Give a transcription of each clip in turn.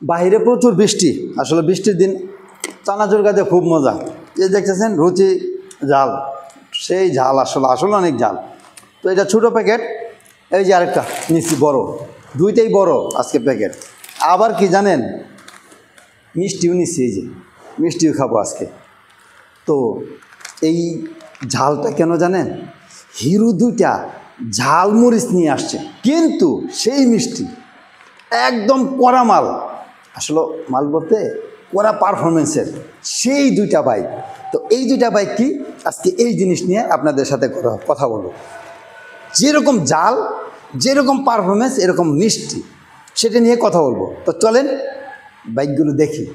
বাইরে প্রচুর বৃষ্টি, আসলে বৃষ্টির দিন চানাচুর খাইতে খুব মজা। এই দেখতেছেন রুচি ঝাল, সেই ঝাল আসলে অনেক ঝাল। তো এটা ছোটো প্যাকেট, এই যে আরেকটা নিচ্ছি বড়, দুইটাই বড় আজকে প্যাকেট। আবার কি জানেন, মিষ্টিও নিচ্ছি, এই যে মিষ্টিও খাবো আজকে। তো এই ঝালটা কেন জানেন, হিরো দুইটা ঝালমরিচ নিয়ে আসছে, কিন্তু সেই মিষ্টি একদম কড়া মাল, আসলে মাল বলতে কড়া পারফরমেন্সের সেই দুইটা বাইক। তো এই দুইটা বাইক কি আজকে এই জিনিস নিয়ে আপনাদের সাথে কথা বলবো। যেরকম জাল, যেরকম পারফরমেন্স, এরকম মিষ্টি, সেটা নিয়ে কথা বলবো। তো চলেন বাইকগুলো দেখি।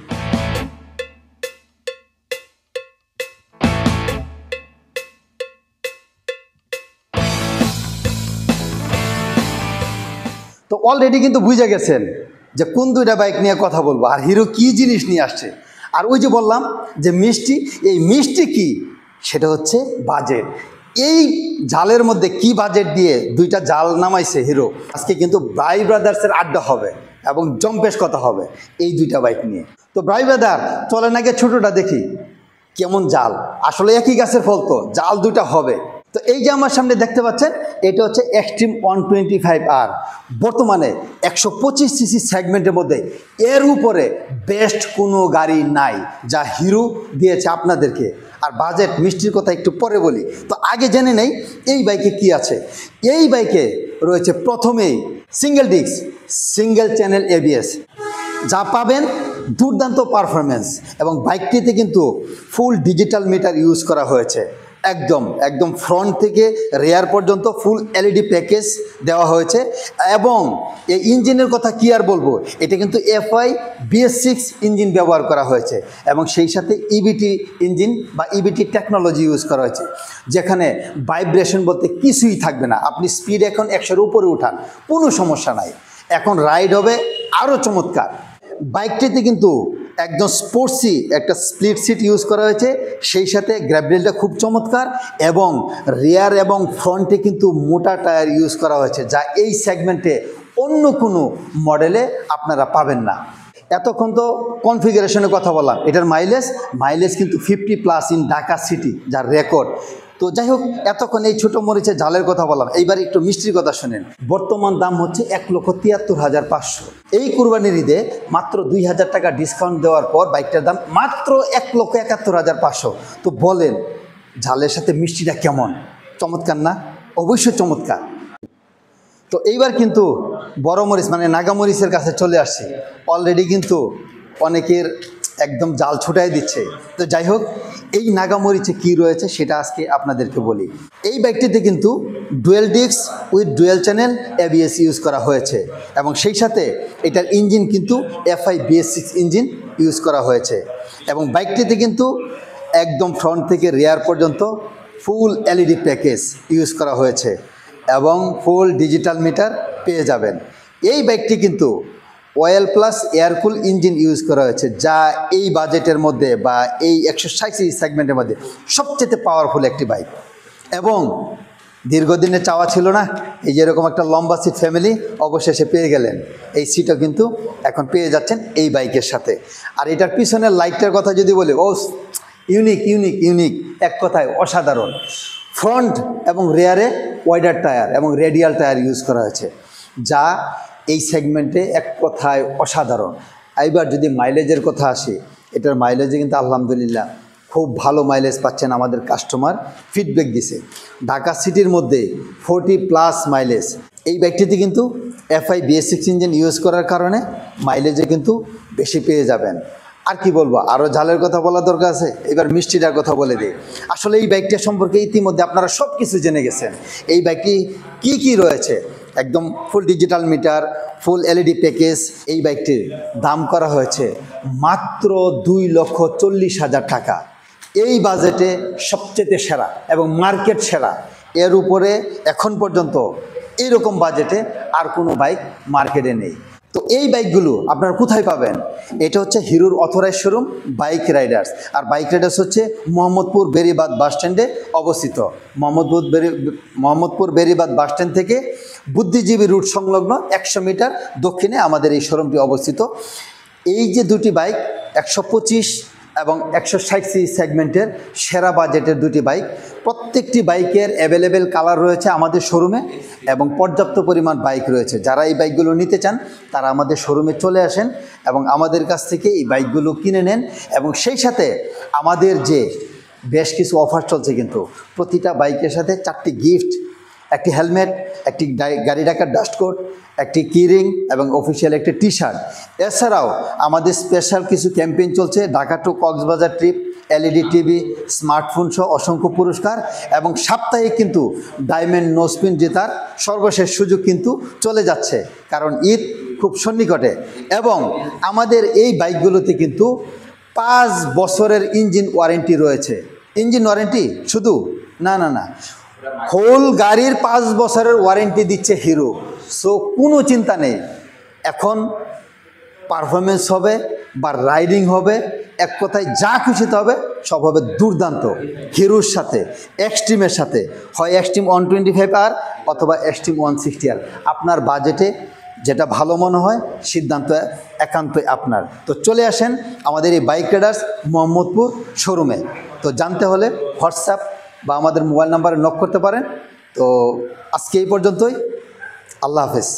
তো অলরেডি কিন্তু বুঝে গেছেন যে কোন দুইটা বাইক নিয়ে কথা বলবো আর হিরো কি জিনিস নিয়ে আসছে। আর ওই যে বললাম যে মিষ্টি, এই মিষ্টি কি, সেটা হচ্ছে বাজেট। এই জালের মধ্যে কি বাজেট দিয়ে দুইটা জাল নামাইছে হিরো। আজকে কিন্তু ব্রাই ব্রাদার্সের আড্ডা হবে এবং জম্পেশ কথা হবে এই দুইটা বাইক নিয়ে। তো ব্রাই ব্রাদার চলেন আগে ছোটোটা দেখি কেমন জাল। আসলে একই গাছের ফল, তো জাল দুইটা হবে। তো এই যে আমার সামনে দেখতে পাচ্ছেন, এটা হচ্ছে এক্সট্রিম 125R। বর্তমানে 125 সিসি সেগমেন্টের মধ্যে এর উপরে বেস্ট কোনো গাড়ি নাই যা হিরো দিয়েছে আপনাদেরকে। আর বাজেট মিষ্টির কথা একটু পরে বলি। তো আগে জেনে নেই এই বাইকে কি আছে। এই বাইকে রয়েছে প্রথমেই single disc, single channel ABS, যা পাবেন দুর্দান্ত পারফরমেন্স। এবং বাইকটিতে কিন্তু ফুল ডিজিটাল মিটার ইউজ করা হয়েছে। একদম ফ্রন্ট থেকে রেয়ার পর্যন্ত ফুল LED প্যাকেজ দেওয়া হয়েছে। এবং এই ইঞ্জিনের কথা কি আর বলবো, এটা কিন্তু FI BS6 ইঞ্জিন ব্যবহার করা হয়েছে এবং সেই সাথে EBT ইঞ্জিন বা EBT টেকনোলজি ইউজ করা হয়েছে, যেখানে ভাইব্রেশন বলতে কিছুই থাকবে না। আপনি স্পিড এখন 100-এর উপরে উঠান, কোনো সমস্যা নাই। এখন রাইড হবে আরও চমৎকার। বাইকটিতে কিন্তু একদম স্পোর্টসি একটা স্প্লিট সিট ইউজ করা হয়েছে, সেই সাথে গ্র্যাবরেলটা খুব চমৎকার। এবং রিয়ার এবং ফ্রন্টে কিন্তু মোটা টায়ার ইউজ করা হয়েছে, যা এই সেগমেন্টে অন্য কোনো মডেলে আপনারা পাবেন না। এতক্ষণ তো কনফিগারেশনের কথা বললাম, এটার মাইলেজ কিন্তু 50+ ইন ঢাকা সিটি, যার রেকর্ড। তো যাই হোক, এতক্ষণ এই ছোটো মরিচের ঝালের কথা বললাম, এইবার একটু মিষ্টির কথা শোনেন। বর্তমান দাম হচ্ছে 1,73,500। এই কুরবানির ঈদে মাত্র 2,000 টাকা ডিসকাউন্ট দেওয়ার পর বাইকটার দাম মাত্র 1,71,500। তো বলেন ঝালের সাথে মিষ্টিটা কেমন, চমৎকার না? অবশ্যই চমৎকার। তো এইবার কিন্তু বড় মরিচ মানে নাগামরিচের কাছে চলে আসছে। অলরেডি কিন্তু অনেকের একদম জাল ছুটাই দিচ্ছে। তো যাই হোক, এই নাগামরিচে কি রয়েছে সেটা আজকে আপনাদেরকে বলি। এই বাইকটিতে কিন্তু dual disk with dual channel ABS use করা হয়েছে এবং সেই সাথে এটার ইঞ্জিন কিন্তু FI BS6 ইঞ্জিন ইউজ করা হয়েছে। এবং বাইকটিতে কিন্তু একদম ফ্রন্ট থেকে রেয়ার পর্যন্ত ফুল LED প্যাকেজ ইউজ করা হয়েছে এবং ফুল ডিজিটাল মিটার পেয়ে যাবেন। এই বাইকটি কিন্তু oil plus air cool engine use করা হয়েছে, যা এই বাজেটের মধ্যে বা এই 160 সেগমেন্টের মধ্যে সবচেয়ে পাওয়ারফুল একটি বাইক। এবং দীর্ঘদিনের চাওয়া ছিল না এই যেরকম একটা লম্বা সিট, ফ্যামিলি অবশেষে পেয়ে গেলেন। এই সিটও কিন্তু এখন পেয়ে যাচ্ছেন এই বাইকের সাথে। আর এটার পিছনের লাইটটার কথা যদি বলি, ও ইউনিক, এক কথায় অসাধারণ। ফ্রন্ট এবং রেয়ারে ওয়াইডার টায়ার এবং রেডিয়াল টায়ার ইউজ করা হয়েছে, যা এই সেগমেন্টে এক কথায় অসাধারণ। এইবার যদি মাইলেজের কথা আসে, এটার মাইলেজে কিন্তু আলহামদুলিল্লাহ খুব ভালো মাইলেজ পাচ্ছেন। আমাদের কাস্টমার ফিডব্যাক দিছে ঢাকা সিটির মধ্যে 40+ মাইলেজ। এই বাইকটিতে কিন্তু FI BS6 ইঞ্জিন ইউজ করার কারণে মাইলেজে কিন্তু বেশি পেয়ে যাবেন। আর কি বলবো, আরও ঝালের কথা বলা দরকার আছে। এবার মিষ্টিটার কথা বলে দিই। আসলে এই বাইকটা সম্পর্কে ইতিমধ্যে আপনারা সব কিছু জেনে গেছেন। এই বাইকটি কি রয়েছে, একদম ফুল ডিজিটাল মিটার, ফুল LED প্যাকেজ। এই বাইকটির দাম করা হয়েছে মাত্র 2,40,000 টাকা। এই বাজেটে সবচেয়ে সেরা এবং মার্কেট সেরা। এর উপরে এখন পর্যন্ত এইরকম বাজেটে আর কোনো বাইক মার্কেটে নেই। তো এই বাইকগুলো আপনারা কোথায় পাবেন? এটা হচ্ছে হিরোর অথরাইজ শোরুম বাইক রাইডার্স। আর বাইক রাইডার্স হচ্ছে মোহাম্মদপুর বেরিবাদ বাস স্ট্যান্ডে অবস্থিত। মোহাম্মদপুর বেরিবাদ বাস স্ট্যান্ড থেকে বুদ্ধিজীবী রুট সংলগ্ন 100 মিটার দক্ষিণে আমাদের এই শোরুমটি অবস্থিত। এই যে দুটি বাইক 125 এবং 160 সিসি সেগমেন্টের সেরা বাজেটের দুটি বাইক, প্রত্যেকটি বাইকের অ্যাভেলেবেল কালার রয়েছে আমাদের শোরুমে এবং পর্যাপ্ত পরিমাণ বাইক রয়েছে। যারা এই বাইকগুলো নিতে চান তারা আমাদের শোরুমে চলে আসেন এবং আমাদের কাছ থেকে এই বাইকগুলো কিনে নেন। এবং সেই সাথে আমাদের যে বেশ কিছু অফার চলছে, কিন্তু প্রতিটা বাইকের সাথে 4টি গিফট, একটি হেলমেট, একটি গাড়ি রাখার ডাস্টকোট, একটি কিরিং এবং অফিসিয়াল একটি টি শার্ট। এছাড়াও আমাদের স্পেশাল কিছু ক্যাম্পেইন চলছে, Dhaka to Cox's Bazar trip, LED TV, smartphone সহ অসংখ্য পুরস্কার এবং সাপ্তাহিক কিন্তু ডায়মন্ড নোস্পিন জেতার সর্বশেষ সুযোগ কিন্তু চলে যাচ্ছে, কারণ ঈদ খুব সন্নিকটে। এবং আমাদের এই বাইকগুলোতে কিন্তু 5 বছরের ইঞ্জিন ওয়ারেন্টি রয়েছে। ইঞ্জিন ওয়ারেন্টি শুধু না, হোল গাড়ির 5 বছরের ওয়ারেন্টি দিচ্ছে হিরো। সো কোনো চিন্তা নেই, এখন পারফরমেন্স হবে বা রাইডিং হবে, এক কথায় যা খুশিতে হবে সব হবে দুর্দান্ত। হিরোর সাথে, এক্সট্রিমের সাথে, হয় এক্সট্রিম 125R অথবা এক্সট্রিম 160R। আপনার বাজেটে যেটা ভালো মনে হয় সিদ্ধান্ত একান্তই আপনার। তো চলে আসেন আমাদের এই বাইক রাইডার্স মোহাম্মদপুর শোরুমে। তো জানতে হলে হোয়াটসঅ্যাপ বা আমাদের মোবাইল নাম্বারে নক করতে পারেন। তো আজকে এই পর্যন্তই, আল্লাহ হাফেজ।